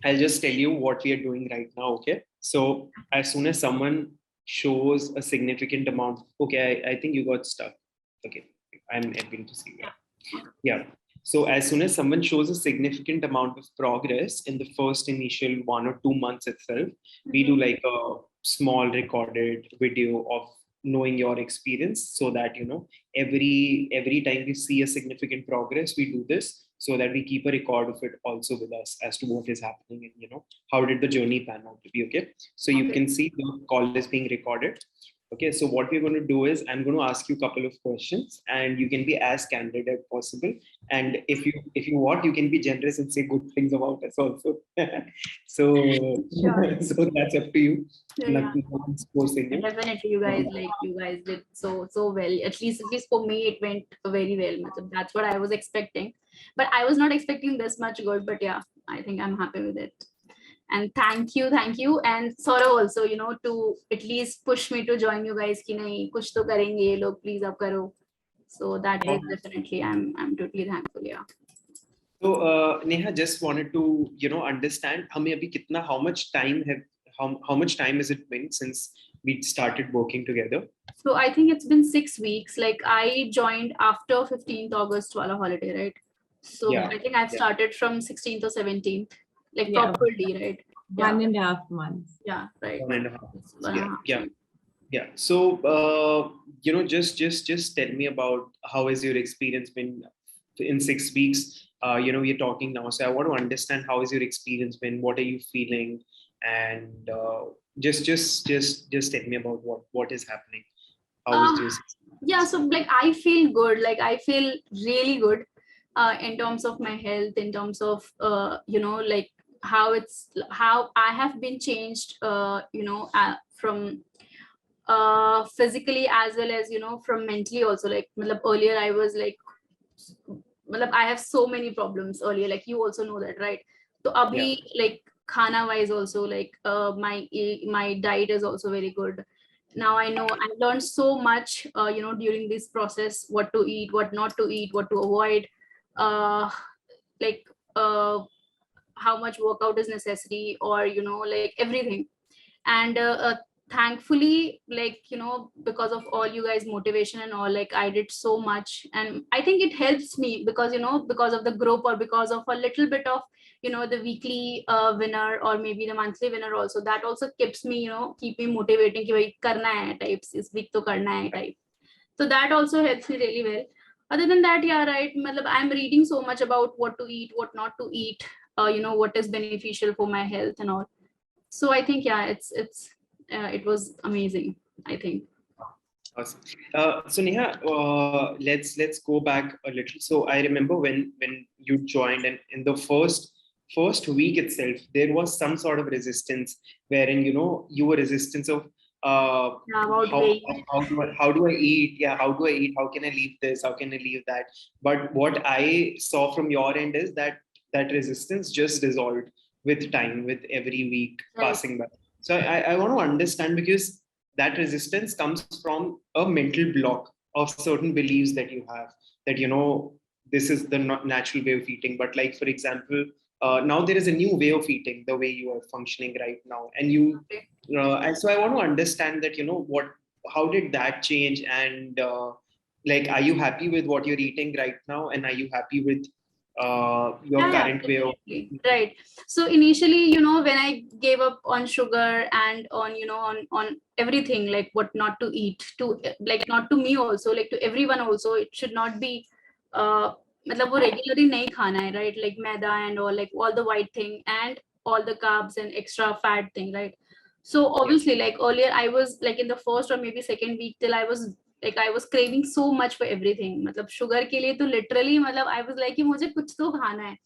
I'll just tell you what we are doing right now. Okay. So as soon as someone shows a significant amount, okay, I think you got stuck. Okay. I'm able to see that. Yeah. So as soon as someone shows a significant amount of progress in the first initial 1 or 2 months itself, we do like a small recorded video of knowing your experience, so that every time we see a significant progress, we do this so that we keep a record of it also with us as to what is happening, and how did the journey pan out to be. Okay. So you Okay. can see the call is being recorded. Okay, so what we're going to do is I'm going to ask you a couple of questions, and you can be as candid as possible. And if you want, you can be generous and say good things about us also. So Sure. so that's up to you. Yeah. Nothing, no one's forcing you. Definitely, you guys did so well. At least for me, it went very well. Matlab, that's what I was expecting, but I was not expecting this much good. But yeah, I think I'm happy with it. And thank you, and Saurav also, to at least push me to join you guys. कि नहीं कुछ तो करेंगे ये लोग, please आप करो. So that Yeah. is definitely, I'm totally thankful. Yeah. So Neha, just wanted to understand हमें अभी कितना how much time has it been since we started working together? So I think it's been 6 weeks. Like I joined after 15th August wala holiday, right? So Yeah. I think I've started from 16th or 17th, like Yeah. properly, right? 1.5 months. Yeah, right. 1.5 It's months. 1.5 Yeah. months. Yeah. So, just tell me about how has your experience been in 6 weeks. We're talking now, so I want to understand how has your experience been. What are you feeling? And just tell me about what is happening. How is Uh, this? yeah, so like I feel good. Like I feel really good, in terms of my health, in terms of like how I have been changed, from physically as well as from mentally also. Like matlab, earlier I was like, matlab, I have so many problems earlier, like you also know that, right? So abhi, Yeah. like khana wise also, like my diet is also very good. Now I know I learned so much, during this process, what to eat, what not to eat, what to avoid, uh like uh how much workout is necessary, or like everything. And thankfully, like because of all you guys motivation and all, like I did so much, and I think it helps me because because of the group, or because of a little bit of the weekly winner, or maybe the monthly winner also, that also keeps me keep me motivating ki bhai karna hai types, is week to karna hai type. So that also helps me really well. Other than that, yeah, right, matlab, I'm reading so much about what to eat, what not to eat, what is beneficial for my health and all. So I think, yeah, it was amazing, I think. Awesome. So Neha, let's go back a little. So I remember when you joined, and in the first week itself, there was some sort of resistance, wherein you were resistance of Yeah, about how weight. how do I eat? Yeah, how do I eat? How can I leave this? How can I leave that? But what I saw from your end is that resistance just dissolved with time, with every week Right. passing by. So I want to understand, because that resistance comes from a mental block of certain beliefs that you have, that this is the natural way of eating. But like, for example, now there is a new way of eating, the way you are functioning right now, Okay. and so I want to understand that, how did that change? And like, are you happy with what you're eating right now, and are you happy with your Yeah, current way of definitely. eating? Right. So initially, when I gave up on sugar and on, on everything, like what not to eat, to like not to me also, like to everyone also, it should not be मतलब वो regularly नहीं खाना है, right? Like maida and all, like all the white thing and all the carbs and extra fat thing, right? So Yeah. obviously, like earlier, I was like in the first or maybe second week till I was craving so much for everything. मतलब sugar के लिए तो literally मतलब I was like कि मुझे कुछ तो खाना है.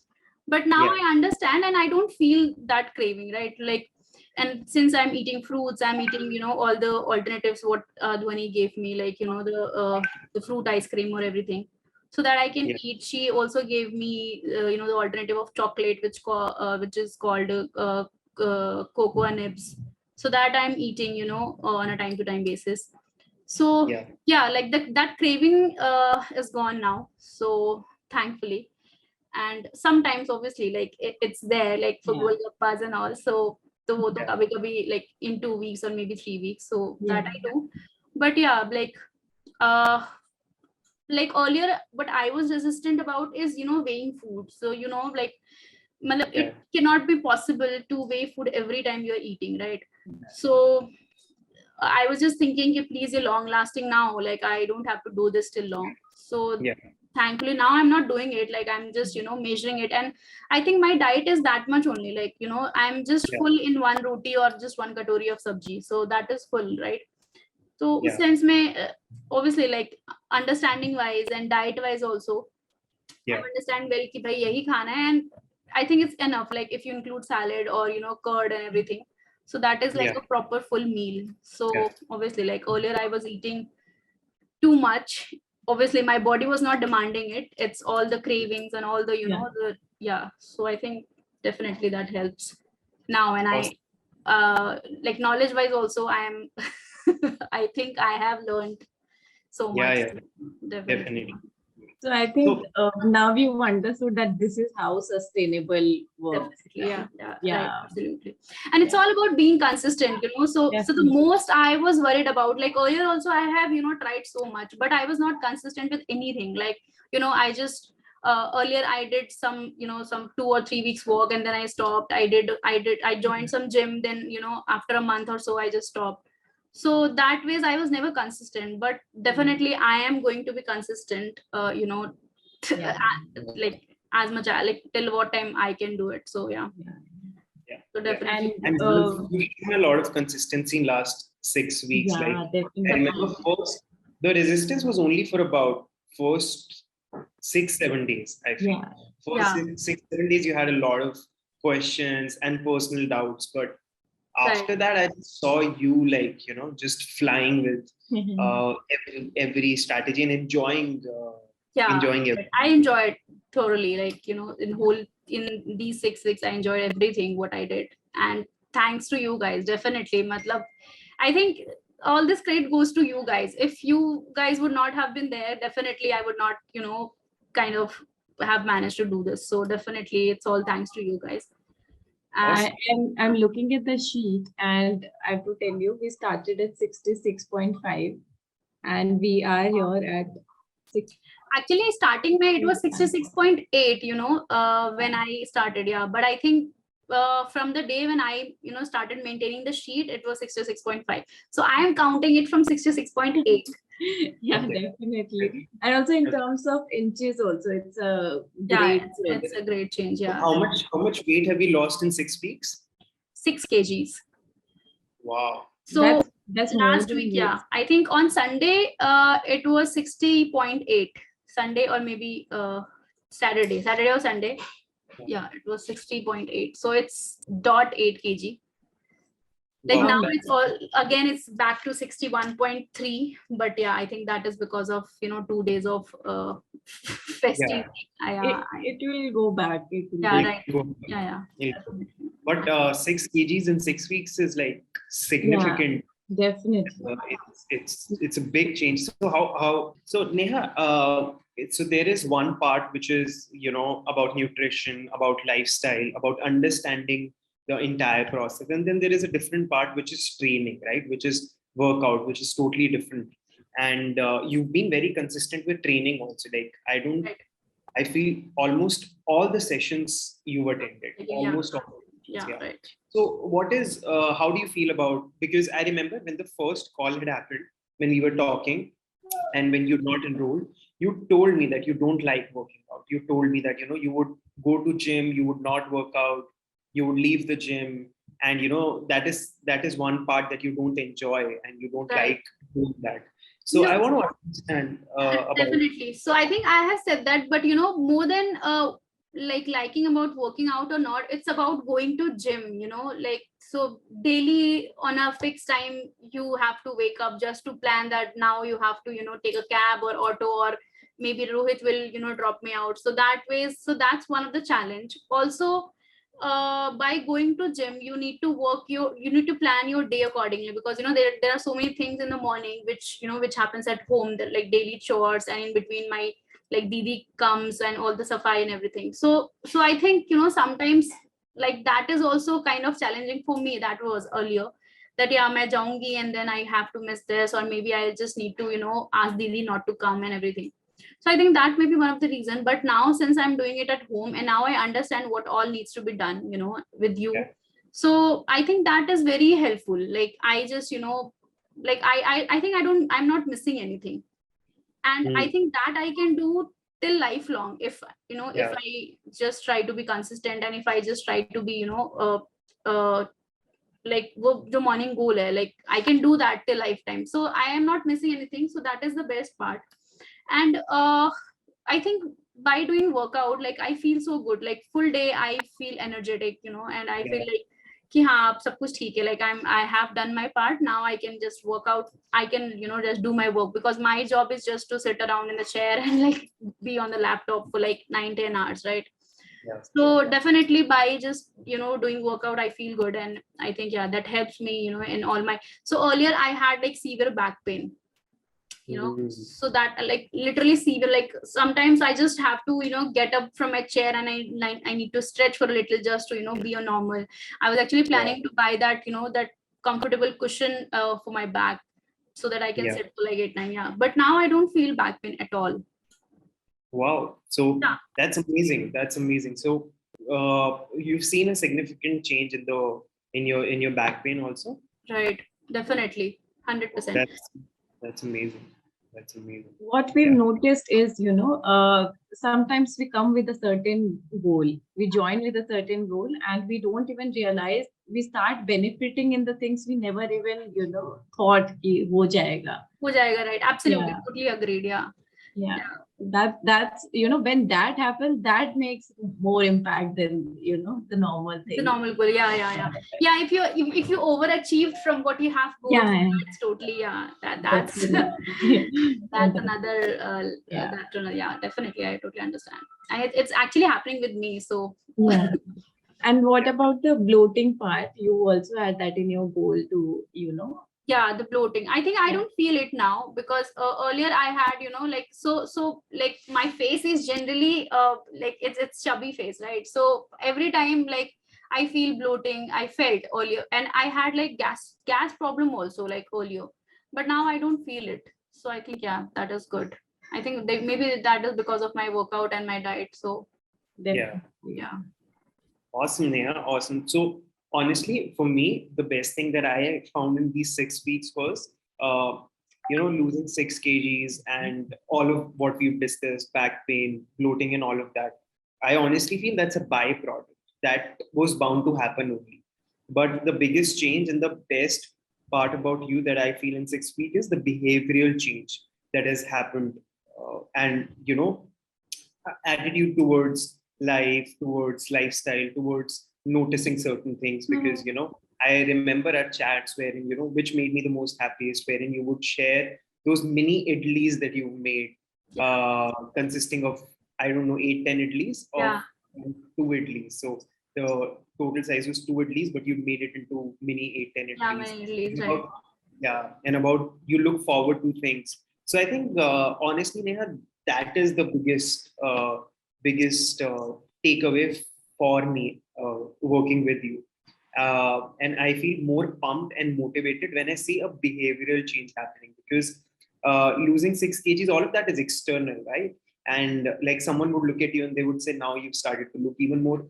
But now Yeah. I understand and I don't feel that craving, right? Like, and since I'm eating fruits, I'm eating all the alternatives what Dhwani gave me, like the fruit ice cream or everything, so that I can Yeah. eat. She also gave me the alternative of chocolate, which is called cocoa nibs, so that I'm eating on a time to time basis. So Yeah. yeah, like that craving is gone now, so thankfully. and sometimes obviously like it's there like for golgappas and all, so wo to kabhi kabhi like in 2 weeks or maybe 3 weeks, so that I do. But yeah, like earlier what I was resistant about is, you know, weighing food. So, you know, like it cannot be possible to weigh food every time you're eating, right? So I was just thinking, please, you're long lasting now, like I don't have to do this till long. So thankfully now I'm not doing it, like I'm just, you know, measuring it. And I think my diet is that much only, like, you know, I'm just full in one roti or just one katori of sabji, so that is full, right? So since may obviously like understanding wise and diet wise also, I understand well ki bhai yahi khana hai, and I think it's enough, like if you include salad or, you know, curd and everything, so that is like a proper full meal. So obviously like earlier I was eating too much, obviously my body was not demanding it, it's all the cravings and all the, you know, the so I think definitely that helps now. And I like knowledge wise also I am I think I have learned so much. Definitely. So I think now you've understood that this is how sustainable works. Yeah, right, absolutely. And it's all about being consistent, you know. So the most I was worried about, like earlier also I have, you know, tried so much, but I was not consistent with anything. Like, you know, I just earlier I did some, you know, some 2 or 3 weeks work, and then I stopped. I joined some gym, then, you know, after a month or so I just stopped. So that ways I was never consistent, but definitely I am going to be consistent, you know, like as much like till what time I can do it. So so definitely. And you've shown a lot of consistency in last 6 weeks. Like definitely. I remember first the resistance was only for about first 6-7 days, I feel. First 6-7 days you had a lot of questions and personal doubts, but after that I just saw you, like, you know, just flying with every strategy and enjoying it. I enjoyed thoroughly, like, you know, in these 6 weeks I enjoyed everything what I did, and thanks to you guys, definitely. Matlab, I think all this credit goes to you guys. If you guys would not have been there, definitely I would not, you know, kind of have managed to do this. So definitely it's all thanks to you guys. I'm looking at the sheet, and I have to tell you, we started at 66.5 and we are here at 6. Actually, starting May it was 66.8, you know, when I started, but I think from the day when I, you know, started maintaining the sheet, it was 66.5. So I am counting it from 66.8. Definitely. And also in terms of inches also, it's a great it's a great change. So how much weight have you lost in 6 weeks? 6 kgs. Wow. So that's last week, I think on Sunday it was 60.8. Sunday or maybe Saturday or Sunday. It was 60.8. So it's 0.8 kg. Like now it's all again, it's back to 61.3. But I think that is because of, you know, 2 days of festive. It will go back. It will right. But 6 kgs in 6 weeks is like significant. Definitely. It's a big change. So so Neha, so there is one part which is, you know, about nutrition, about lifestyle, about understanding the entire process, and then there is a different part which is training, right, which is workout, which is totally different. And you've been very consistent with training also. Like I feel almost all the sessions you attended, almost all. Right. So what is, how do you feel about, because I remember when the first call had happened, when we were talking and when you'd not enrolled, you told me that you don't like working out. You told me that, you know, you would go to gym, you would not work out, you would leave the gym. And, you know, that is one part that you don't enjoy and you don't like doing that. So I want to understand about. Definitely. So I think I have said that, but, you know, more than like liking about working out or not, it's about going to gym, you know, like, so daily on a fixed time you have to wake up just to plan that now you have to, you know, take a cab or auto, or maybe Rohit will, you know, drop me out. So that's one of the challenge. Also by going to gym, you need to plan your day accordingly, because, you know, there are so many things in the morning which, you know, which happens at home, that like daily chores, and in between my like Didi comes and all the safai and everything. So I think, sometimes like that is also kind of challenging for me. That was earlier, that yeah, main jaungi and then I have to miss this, or maybe I just need to, ask Didi not to come and everything. So I think that may be one of the reason. But now since I'm doing it at home and now I understand what all needs to be done, with you. Yeah. So I think that is very helpful. Like I just, like I think I'm not missing anything. And I think that I can do till lifelong if, if Yeah. I just try to be consistent, and if I just try to be, like the morning goal hai, like I can do that till lifetime. So I am not missing anything. So that is the best part. And I think by doing workout, like I feel so good, like full day I feel energetic, and I feel like कि हाँ अब सब कुछ ठीक है, like I have done my part. Now I can just work out, I can, just do my work, because my job is just to sit around in the chair and like be on the laptop for like 9-10 hours, right? Yeah. So definitely by just, doing workout, I feel good. And I think, yeah, that helps me, in all my, so earlier I had like severe back pain, so that like literally severe, like sometimes I just have to, get up from my chair and I need to stretch for a little just to, be a normal. I was actually planning to buy that, that comfortable cushion for my back, so that I can Yeah. sit for like 8-9. Yeah, but now I don't feel back pain at all. Wow. So Yeah. that's amazing. That's amazing. So you've seen a significant change in your back pain also? Right. Definitely. 100%. That's amazing. That's amazing. What we've noticed is, sometimes we come with a certain goal. We join with a certain goal and we don't even realize we start benefiting in the things we never even, thought ki ho jayega. Ho jayega, right? Absolutely. Yeah. Totally agreed. Yeah. Yeah. That's when that happens, that makes more impact than the normal thing. The normal goal. Yeah. If you overachieved from what you have goals, that's totally, that's that's another definitely, I totally understand. And it's actually happening with me. So yeah. And what about the bloating part? You also had that in your goal to, yeah, the bloating, I think I don't feel it now, because earlier I had, like so like my face is generally like it's chubby face, right? So every time like I feel bloating, I felt earlier, and I had like gas problem also like earlier, but now I don't feel it. So I think, yeah, that is good. I think maybe that is because of my workout and my diet. So Yeah. yeah. Awesome, Neha. Awesome. So honestly, for me, the best thing that I found in these 6 weeks was, losing 6 kgs and all of what we've discussed, back pain, bloating, and all of that. I honestly feel that's a byproduct that was bound to happen only. But the biggest change and the best part about you that I feel in 6 weeks is the behavioral change that has happened, and attitude towards life, towards lifestyle, towards noticing certain things. Because I remember at chats wherein which made me the most happiest, wherein you would share those mini idlis that you made, consisting of, I don't know, 8-10 idlis of 2 idlis. So the total size was 2 idlis, but you made it into mini 8-10 Yeah, idlis. many idlis, And right. and about you look forward to things. So I think, honestly, Neha, that is the biggest takeaway for me, working with you. And I feel more pumped and motivated when I see a behavioral change happening, because losing 6 kgs, all of that is external, right? And like someone would look at you and they would say, now you've started to look even more,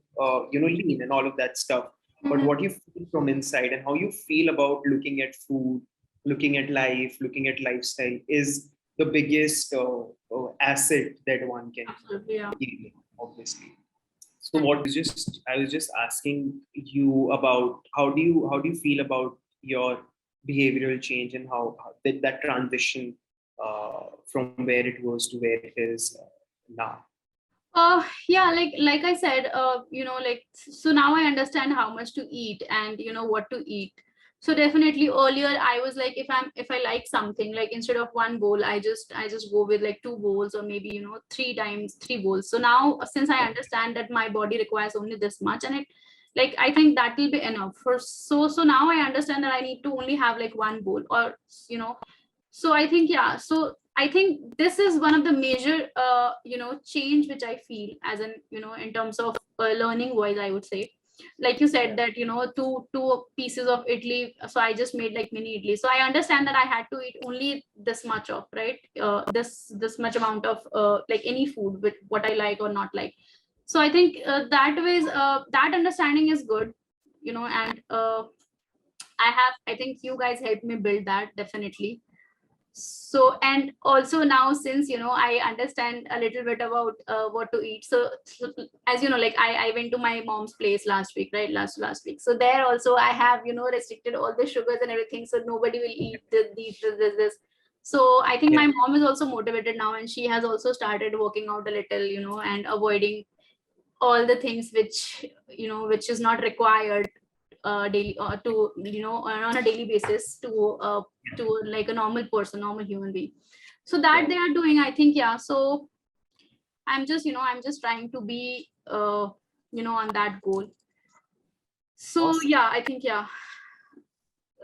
lean and all of that stuff. But what you feel from inside and how you feel about looking at food, looking at life, looking at lifestyle is the biggest asset that one can gain, obviously. So I was just asking you about how do you feel about your behavioral change, and how that transition from where it was to where it is now. Yeah, like I said, like, so now I understand how much to eat and what to eat. So definitely earlier I was like, if I like something, like instead of one bowl, I just go with like 2 bowls, or maybe 3 bowls. So now since I understand that my body requires only this much, and it, like, I think that will be enough for, so now I understand that I need to only have like one bowl, or so I think, yeah. So I think this is one of the major, change which I feel as in, in terms of learning wise, I would say. Like you said that, two pieces of idli. So I just made like mini idli. So I understand that I had to eat only this much of, right? This much amount of like any food with what I like or not like. So I think that ways, that understanding is good, and I think you guys helped me build that definitely. So, and also now since I understand a little bit about what to eat, so as you know, like I went to my mom's place last week, right, last week. So there also I have restricted all the sugars and everything, so nobody will eat this. So I think my mom is also motivated now, and she has also started working out a little, and avoiding all the things which is not required daily, to on a daily basis, to like a normal person, normal human being. So that they are doing, I think. Yeah, so I'm just trying to be on that goal. So Awesome. yeah, I think, yeah.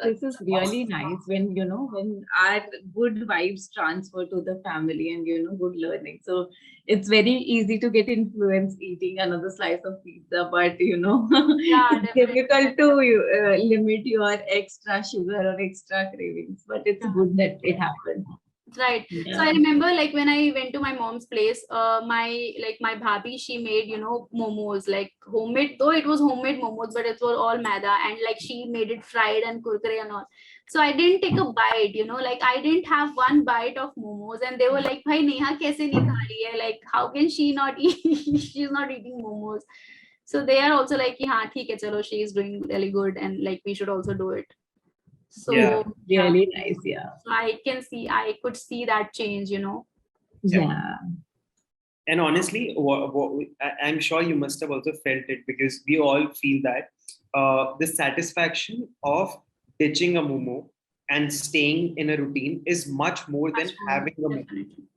This is really nice when when our good vibes transfer to the family and good learning. So it's very easy to get influenced eating another slice of pizza, but Yeah, it's definitely. difficult to limit your extra sugar or extra cravings. But it's Yeah. good that it happened. Right. So I Yeah. remember, like, when I went to my mom's place, my bhabhi, she made, momos, like homemade, though it was homemade momos, but it was all maida, and like she made it fried and kurkure and all. So I didn't take a bite, like I didn't have one bite of momos, and they were like, "Bhai, Neha kaise nahi kha rahi hai? Like, how can she not eat? She's not eating momos." So they are also like, "Yeah, theek hai, chalo, she is doing really good, and like we should also do it." So Yeah. yeah, Really nice. Yeah. so I could see that change, Yeah. And honestly, I'm sure you must have also felt it, because we all feel that the satisfaction of ditching a momo and staying in a routine is much more than much more, having a momo. definitely.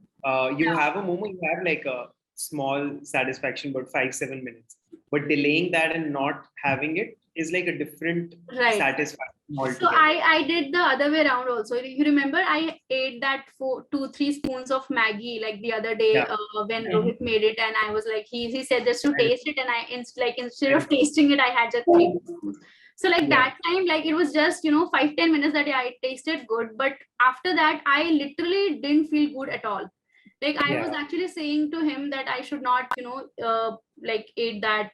You Yeah, have a momo, you have like a small satisfaction, about 5-7 minutes. But delaying that and not having it is like a different right. satisfaction So altogether. I did the other way around also. You remember I ate that 2-3 spoons of Maggie like the other day Yeah. when Yeah. Rohit made it, and I was like, he said just to And, taste it, and instead of tasting it, I had just 3 spoons. So like yeah. that time, like it was just 5-10 minutes that I tasted good, but after that I literally didn't feel good at all. Like I was Yeah. actually saying to him that I should not like eat that.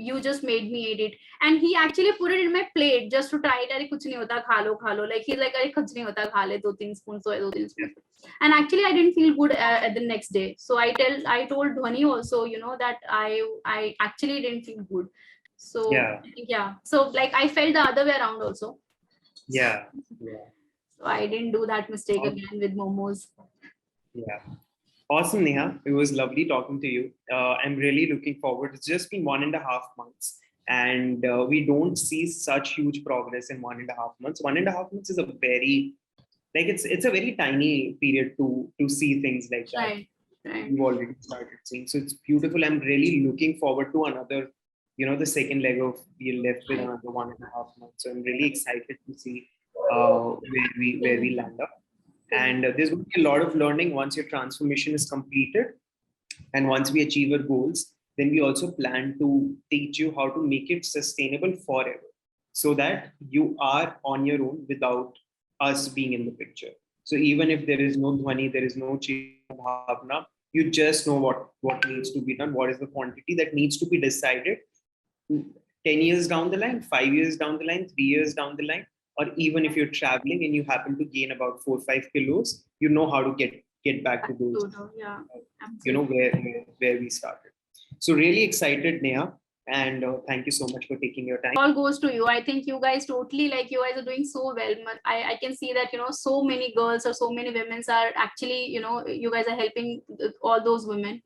You just made me eat it, and he actually put it in my plate just to try it. Arey kuch nahi hota, kha lo. Like he's like, "Arey kuch nahi hota, kha le, 2-3 spoons, so 2-3 spoons." And actually, I didn't feel good at the next day. So I told Dhwani also, that I actually didn't feel good. So Yeah. yeah, so like I felt the other way around also. Yeah. Yeah. So I didn't do that mistake Awesome. again with momos. Yeah. Awesome, Neha. It was lovely talking to you. I'm really looking forward. It's just been 1.5 months, and we don't see such huge progress in 1.5 months. 1.5 months is a very, like, it's a very tiny period to see things like that. Right, right. You've already started seeing, so it's beautiful. I'm really looking forward to another, the second leg of we're left with Right. another 1.5 months. So I'm really excited to see where we land up. And there's going to be a lot of learning once your transformation is completed. And once we achieve our goals, then we also plan to teach you how to make it sustainable forever, so that you are on your own without us being in the picture. So even if there is no Dhwani, there is no Bhavna, you just know what needs to be done, what is the quantity that needs to be decided 10 years down the line, 5 years down the line, 3 years down the line, or even if you're traveling and you happen to gain about 4 or 5 kilos, you know how to get back to those, Yeah, where we started. So really excited, Neha, and thank you so much for taking your time. all goes to you. I think you guys totally, like, you guys are doing so well. I can see that so many girls or so many women are actually, you guys are helping all those women.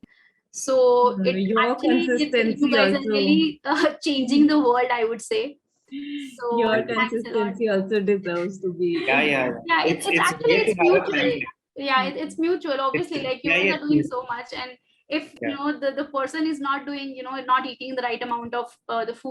So it Your actually, you consistency guys are also. really changing the world, I would say. So Your thanks a lot. consistency also deserves to be. Yeah, yeah, yeah. Yeah, it's It's actually, great to it's have a mutual. family. Yeah, it's mutual, obviously. Like, you Yeah, guys yeah, are doing yeah. so much, and if Yeah. the person is not doing, not eating the right amount of the food